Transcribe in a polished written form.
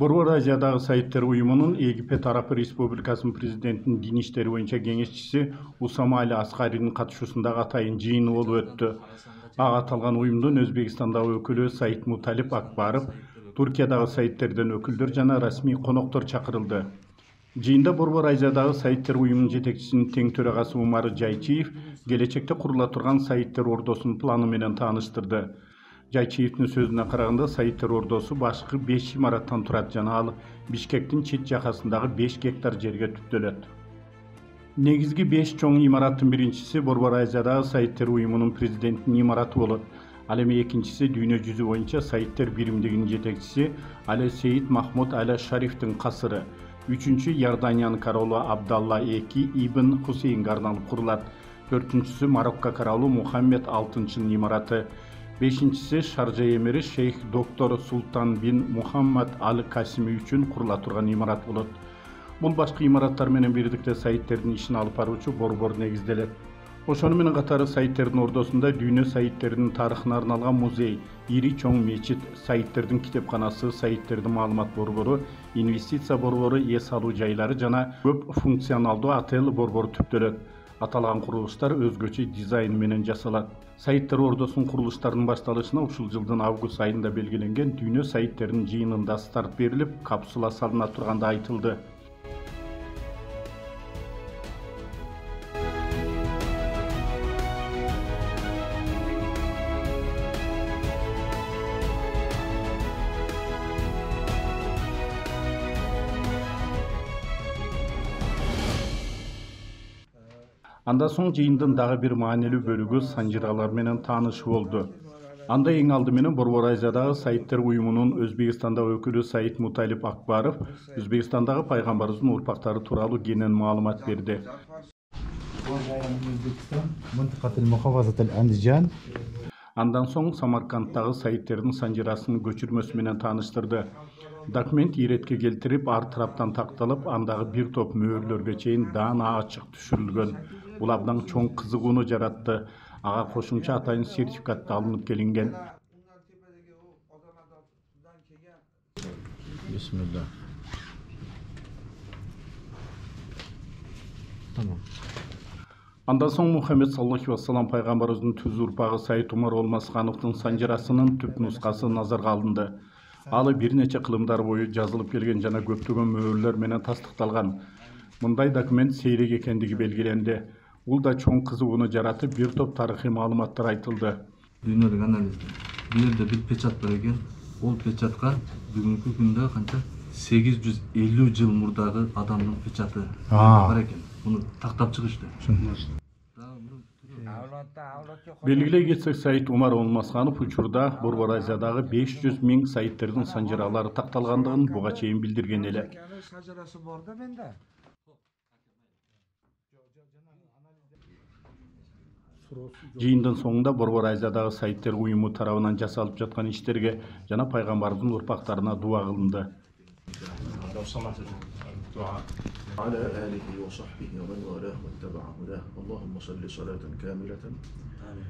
Борбор Азиядагы Сайыттар уюмунун Египет Араб Республикасынын президентинин дин иштери боюнча кеңешчиси Усама Али Аскаринин катышуусундагы атайын жыйыны болуп өттү. Ага аталган уюмдун Өзбекстандагы өкүлү Саид Муталип Акбаров, Туркиядагы Сайыттерден өкүлдөр жана расмий коноктор чакырылды. Жыйында Борбор Азиядагы Сайыттар уюмунун жетекчисинин тең төрагасы Умар Жайчиев келечекте курула турган Сайыттар ордосунун планы менен тааныштырды. Жайчиевдин сөзүнө караганда Сайыттар ордосу башкы 5 имараттан турат жана ал Бишкектин чет жакасындагы 5 гектар жерге түптөлөт. Негизги 5 чоң имараттын биринчиси Борбор Азиядагы Сайыттар уюмунун президентинин имараты болот. Ал эми экинчиси дүйнө жүзү боюнча Сайыттар биримдигинин жетекчиси Али Сейид Махмуд Али Шарифтин касыры. Үчүнчү Иорданиянын королу Абдалла II ибн Хусейнге арналып курулат. Төртүнчүсү Марокко королу Мухаммед VI имараты. Бешинчиси Шаржа эмири шейх доктор Султан бин Мухаммад Ал Касими үчүн курула турган имарат болот. Бул башкы имараттар менен бирдикте Сайыттердин ишин алып баруучу борбор негизделет. Ошону менен катары Сайыттердин ордосунда дүйнө Сайыттердин тарыхына арналган музей, ири чоң мечит, Сайыттердин китепканасы, Сайыттердин маалымат борбору, инвестиция борбору, эс алуу жайлары жана көп функционалдуу отель борбору түптөлөт. Аталган курулуштар өзгөчө дизайн менен жасалат. Сайыттар ордосунун курулуштарынын башталышына ушул жылдын август айында белгиленген дүйнө Сайыттердин жыйынында старт берилип, капсула салына турганда айтылды. Андан соң жыйындын дагы бир маанилүү бөлүгү санжыралар менен таанышуу болду. Анда эң алды менен Борбор Азиядагы Сайыттар уюмунун Өзбекстандагы өкүлү Саид Муталип Акбаров Өзбекстандагы пайгамбарыбыздын урпактары тууралуу кенен маалымат берди. Андан соң Самаркандтагы Сайыттердин санжырасынын көчүрмөсү менен тааныштырды. Документ иретке келтирип, ар тараптан такталып, андагы бир топ мөөрлөргө чейин даана ачык түшүрүлгөн. Бул абдан чоң кызыгууну жаратты. Ага кошумча атайын сертификат да алынып келинген. Бисмилlah. Tamam. Андан соң Мухаммед саллаллаху алейхи вассалам пайгамбарыбыздын түз урпагы Саид Умар Олмасхановдун санжырасынын түп нускасы назарга алынды. Алы бир нече кылымдар бою жазылып келген жана көптөгөн мөөрлөр менен тастыкталган. Мындай документ сейрек экендиги белгиленди. Бул да чоң кызыгууну жаратып, бир топ тарыхый маалыматтар айтылды. Дүйнөлүк анализде бул жерде бир печат бар экен. Ол печатка бүгүнкү күндө канча 850 жыл мурдагы адамдын печаты бар экен. Муну тактап чыгышты. Белгилей кетсек, Саид Умар Олмасханов учурда Борбор Азиядагы 500 000 Сайыттердин санжыралары такталгандыгын буга чейин билдирген эле. Жыйындын соңунда Борбор Азиядагы Сайыттар уюму тарабынан жасалып жаткан иштерге жана пайгамбарыбыздын урпактарына дуа кылынды. على آله وصحبه ومن والاه واتبع هداه اللهم صل صلاة كاملة آمين.